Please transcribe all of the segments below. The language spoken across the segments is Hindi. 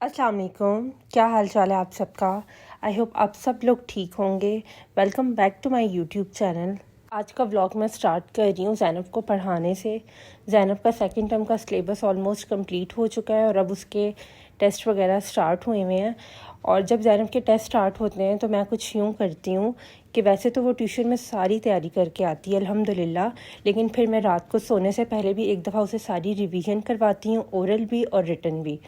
अस्सलाम वालेकुम। क्या हाल चाल है आप सबका। आई होप आप सब लोग ठीक होंगे। Welcome back to my YouTube channel. आज का व्लॉग मैं स्टार्ट कर रही हूँ ज़ैनब को पढ़ाने से। ज़ैनब का सेकंड टर्म का सिलेबस ऑलमोस्ट कंप्लीट हो चुका है और अब उसके टेस्ट वगैरह स्टार्ट हुए हुए हैं। और जब ज़ैनब के टेस्ट स्टार्ट होते हैं तो मैं कुछ यूँ करती हूँ कि वैसे तो वो ट्यूशन में सारी तैयारी करके आती है अल्हम्दुलिल्लाह, लेकिन फिर मैं रात को सोने से पहले भी एक दफ़ा उसे सारी रिवीजन करवाती हूँ, ओरल भी और रिटन भी।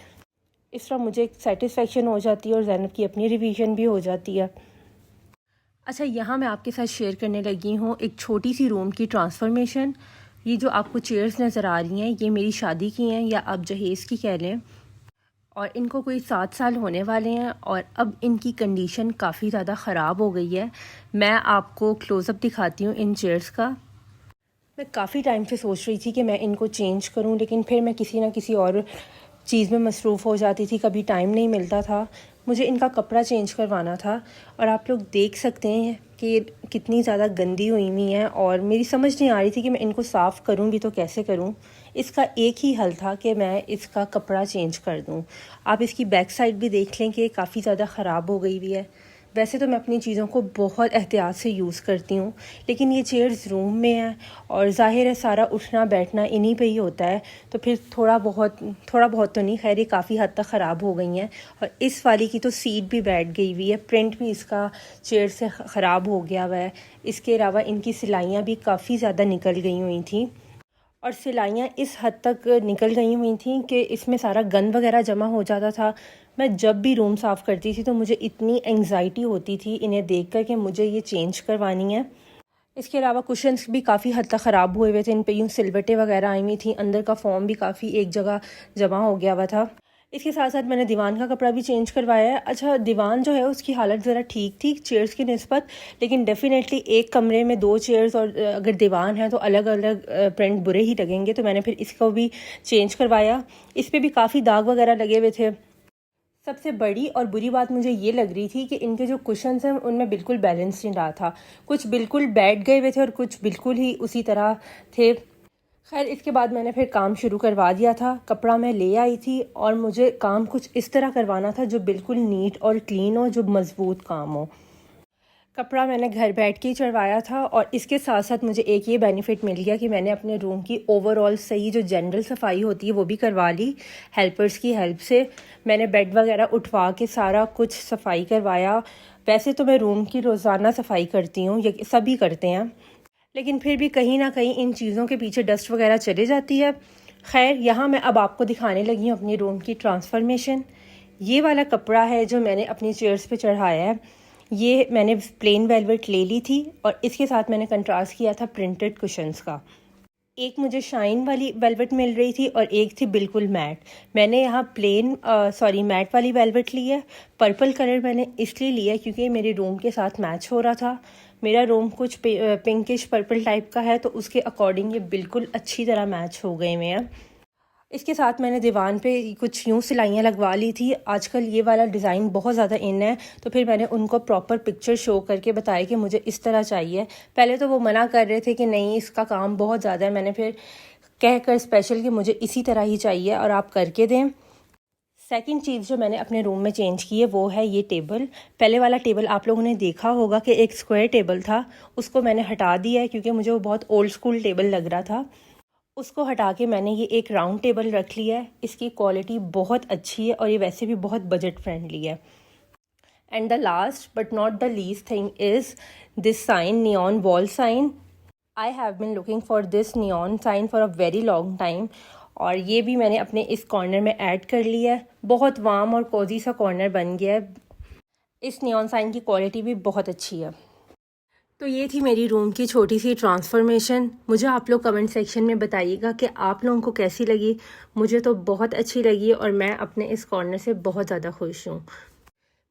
इस तरह मुझे एक सेटिस्फेक्शन हो जाती है और ज़ैनब की अपनी रिवीजन भी हो जाती है। अच्छा, यहाँ मैं आपके साथ शेयर करने लगी हूँ एक छोटी सी रूम की ट्रांसफॉर्मेशन। ये जो आपको चेयर्स नज़र आ रही हैं ये मेरी शादी की हैं या आप जहेज़ की कह लें, और इनको कोई 7 साल होने वाले हैं और अब इनकी कंडीशन काफ़ी ज़्यादा ख़राब हो गई है। मैं आपको क्लोज़अप दिखाती हूँ इन चेयर्स का। मैं काफ़ी टाइम से सोच रही थी कि मैं इनको चेंज करूं, लेकिन फिर मैं किसी ना किसी और चीज़ में मसरूफ़ हो जाती थी, कभी टाइम नहीं मिलता था। मुझे इनका कपड़ा चेंज करवाना था और आप लोग देख सकते हैं कि ये कितनी ज़्यादा गंदी हुई हुई हैं और मेरी समझ नहीं आ रही थी कि मैं इनको साफ़ करूं भी तो कैसे करूं। इसका एक ही हल था कि मैं इसका कपड़ा चेंज कर दूं। आप इसकी बैक साइड भी देख लें कि काफ़ी ज़्यादा ख़राब हो गई हुई है। वैसे तो मैं अपनी चीज़ों को बहुत एहतियात से यूज़ करती हूँ, लेकिन ये चेयर्स रूम में हैं और ज़ाहिर है सारा उठना बैठना इन्हीं पे ही होता है, तो फिर थोड़ा बहुत तो नहीं, खैर ये काफ़ी हद तक ख़राब हो गई हैं। और इस वाली की तो सीट भी बैठ गई हुई है, प्रिंट भी इसका चेयर से ख़राब हो गया हुआ है। इसके अलावा इनकी सिलाइयाँ भी काफ़ी ज़्यादा निकल गई हुई थी और सिलाइयाँ इस हद तक निकल गई हुई थी कि इसमें सारा गंद वगैरह जमा हो जाता था। मैं जब भी रूम साफ़ करती थी तो मुझे इतनी एंग्जाइटी होती थी इन्हें देख कर कि मुझे ये चेंज करवानी है। इसके अलावा कुशन्स भी काफ़ी हद तक ख़राब हुए हुए थे, इन पे यूँ सिलवटें वगैरह आई हुई थी, अंदर का फॉर्म भी काफ़ी एक जगह जमा हो गया हुआ था। इसके साथ साथ मैंने दीवान का कपड़ा भी चेंज करवाया है। अच्छा, दीवान जो है उसकी हालत ज़रा ठीक थी चेयर्स की निस्बत, लेकिन डेफ़िनेटली एक कमरे में 2 चेयर्स और अगर दीवान है तो अलग अलग प्रिंट बुरे ही लगेंगे, तो मैंने फिर इसको भी चेंज करवाया। इस पर भी काफ़ी दाग वगैरह लगे हुए थे। सबसे बड़ी और बुरी बात मुझे ये लग रही थी कि इनके जो कुशन्स हैं उनमें बिल्कुल बैलेंस नहीं रहा था। कुछ बिल्कुल बैठ गए हुए थे और कुछ बिल्कुल ही उसी तरह थे। खैर, इसके बाद मैंने फिर काम शुरू करवा दिया था। कपड़ा मैं ले आई थी और मुझे काम कुछ इस तरह करवाना था जो बिल्कुल नीट और क्लीन हो, जो मज़बूत काम हो। कपड़ा मैंने घर बैठ के ही चढ़वाया था और इसके साथ साथ मुझे एक ये बेनिफिट मिल गया कि मैंने अपने रूम की ओवरऑल सही जो जनरल सफाई होती है वो भी करवा ली हेल्पर्स की हेल्प से। मैंने बेड वगैरह उठवा के सारा कुछ सफाई करवाया। वैसे तो मैं रूम की रोज़ाना सफाई करती हूँ, ये सभी करते हैं, लेकिन फिर भी कहीं ना कहीं इन चीज़ों के पीछे डस्ट वगैरह चली जाती है। खैर, यहाँ मैं अब आपको दिखाने लगी हूँ अपनी रूम की ट्रांसफॉर्मेशन। ये वाला कपड़ा है जो मैंने अपनी चेयर्स पे चढ़ाया है। ये मैंने प्लेन वेलवेट ले ली थी और इसके साथ मैंने कंट्रास्ट किया था प्रिंटेड कुशन्स का। एक मुझे शाइन वाली वेलवेट मिल रही थी और एक थी बिल्कुल मैट। मैंने यहाँ मैट वाली वेलवेट ली है। पर्पल कलर मैंने इसलिए लिया है क्योंकि मेरे रूम के साथ मैच हो रहा था। मेरा रूम कुछ पिंकिश पर्पल टाइप का है, तो उसके अकॉर्डिंग ये बिल्कुल अच्छी तरह मैच हो गए हुए हैं। इसके साथ मैंने दीवान पे कुछ यूँ सिलाइयाँ लगवा ली थी। आजकल ये वाला डिज़ाइन बहुत ज़्यादा इन है, तो फिर मैंने उनको प्रॉपर पिक्चर शो करके बताया कि मुझे इस तरह चाहिए। पहले तो वो मना कर रहे थे कि नहीं, इसका काम बहुत ज़्यादा है। मैंने फिर कह कर स्पेशल कि मुझे इसी तरह ही चाहिए और आप करके दें। सेकंड चीज़ जो मैंने अपने रूम में चेंज की है वो है ये टेबल। पहले वाला टेबल आप लोगों ने देखा होगा कि एक स्क्वायर टेबल था, उसको मैंने हटा दिया है क्योंकि मुझे वो बहुत ओल्ड स्कूल टेबल लग रहा था। उसको हटा के मैंने ये एक राउंड टेबल रख लिया है। इसकी क्वालिटी बहुत अच्छी है और ये वैसे भी बहुत बजट फ्रेंडली है। And the last but not the least thing is this sign, neon wall sign. I have been looking for this neon sign for a very long time, और ये भी मैंने अपने इस कॉर्नर में ऐड कर लिया है। बहुत वार्म और कोजी सा कॉर्नर बन गया है। इस नियॉन साइन की क्वालिटी भी बहुत अच्छी है। तो ये थी मेरी रूम की छोटी सी ट्रांसफॉर्मेशन। मुझे आप लोग कमेंट सेक्शन में बताइएगा कि आप लोगों को कैसी लगी। मुझे तो बहुत अच्छी लगी और मैं अपने इस कॉर्नर से बहुत ज़्यादा खुश हूँ।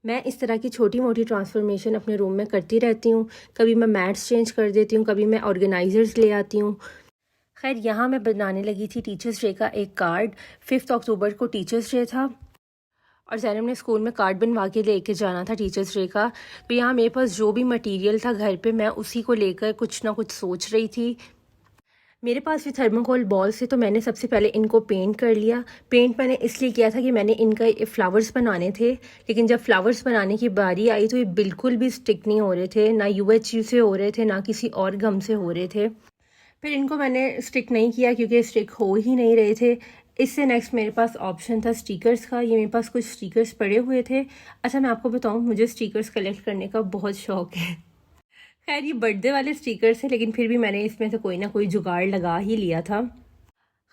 मैं इस तरह की छोटी मोटी ट्रांसफॉर्मेशन अपने रूम में करती रहती हूँ। कभी मैं मैट्स चेंज कर देती हूँ, कभी मैं ऑर्गेनाइजर्स ले आती हूँ। खैर, यहाँ मैं बनाने लगी थी टीचर्स डे का एक कार्ड। 5 अक्टूबर को टीचर्स डे था और ज़ैनब ने स्कूल में कार्ड बनवा के लेके जाना था टीचर्स डे का। तो यहाँ मेरे पास जो भी मटेरियल था घर पे, मैं उसी को लेकर कुछ ना कुछ सोच रही थी। मेरे पास भी थर्मोकोल बॉल्स है, तो मैंने सबसे पहले इनको पेंट कर लिया। पेंट मैंने इसलिए किया था कि मैंने इनका फ्लावर्स बनाने थे, लेकिन जब फ्लावर्स बनाने की बारी आई तो ये बिल्कुल भी स्टिक नहीं हो रहे थे, ना UHU से हो रहे थे, ना किसी और गम से हो रहे थे। फिर इनको मैंने स्टिक नहीं किया क्योंकि स्टिक हो ही नहीं रहे थे। इससे नेक्स्ट मेरे पास ऑप्शन था स्टिकर्स का। ये मेरे पास कुछ स्टिकर्स पड़े हुए थे। अच्छा, मैं आपको बताऊँ, मुझे स्टिकर्स कलेक्ट करने का बहुत शौक है। खैर, ये बर्थडे वाले स्टिकर्स है, लेकिन फिर भी मैंने इसमें से कोई ना कोई जुगाड़ लगा ही लिया था।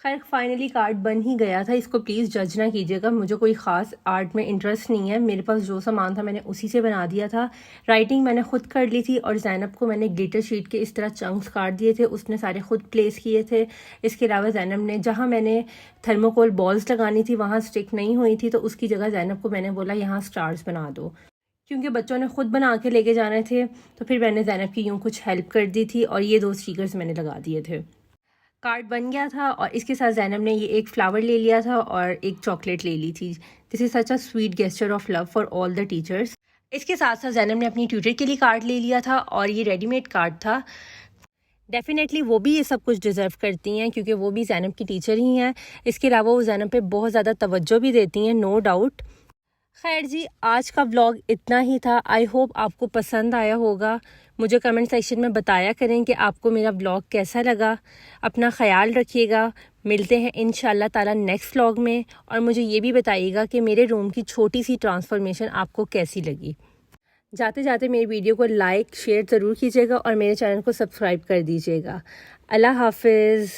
खैर, फाइनली कार्ड बन ही गया था। इसको प्लीज़ जज ना कीजिएगा, मुझे कोई ख़ास आर्ट में इंटरेस्ट नहीं है। मेरे पास जो सामान था मैंने उसी से बना दिया था। राइटिंग मैंने खुद कर ली थी, और ज़ैनब को मैंने ग्लिटर शीट के इस तरह चंक्स काट दिए थे, उसने सारे खुद प्लेस किए थे। इसके अलावा ज़ैनब ने, जहाँ मैंने थर्मोकोल बॉल्स लगानी थी वहाँ स्टिक नहीं हुई थी, तो उसकी जगह ज़ैनब को मैंने बोला यहाँ स्टार्स बना दो। क्योंकि बच्चों ने खुद बना के लेके जाने थे, तो फिर मैंने ज़ैनब की यूँ कुछ हेल्प कर दी थी, और ये 2 स्टिकर्स मैंने लगा दिए थे। कार्ड बन गया था, और इसके साथ ज़ैनब ने ये एक फ्लावर ले लिया था और एक चॉकलेट ले ली थी। This is such a sweet gesture of love for all the teachers. इसके साथ साथ ज़ैनब ने अपनी ट्यूटर के लिए कार्ड ले लिया था, और ये रेडीमेड कार्ड था। डेफिनेटली वो भी ये सब कुछ डिज़र्व करती हैं, क्योंकि वो भी ज़ैनब की टीचर ही हैं। इसके अलावा वो ज़ैनब पे बहुत ज़्यादा तवज्जो भी देती हैं, नो डाउट। खैर जी, आज का व्लॉग इतना ही था। आई होप आपको पसंद आया होगा। मुझे कमेंट सेक्शन में बताया करें कि आपको मेरा व्लॉग कैसा लगा। अपना ख्याल रखिएगा। मिलते हैं इंशाल्लाह ताला नेक्स्ट व्लॉग में, और मुझे ये भी बताइएगा कि मेरे रूम की छोटी सी ट्रांसफॉर्मेशन आपको कैसी लगी। जाते जाते मेरी वीडियो को लाइक शेयर ज़रूर कीजिएगा, और मेरे चैनल को सब्सक्राइब कर दीजिएगा। अल्लाह हाफिज़।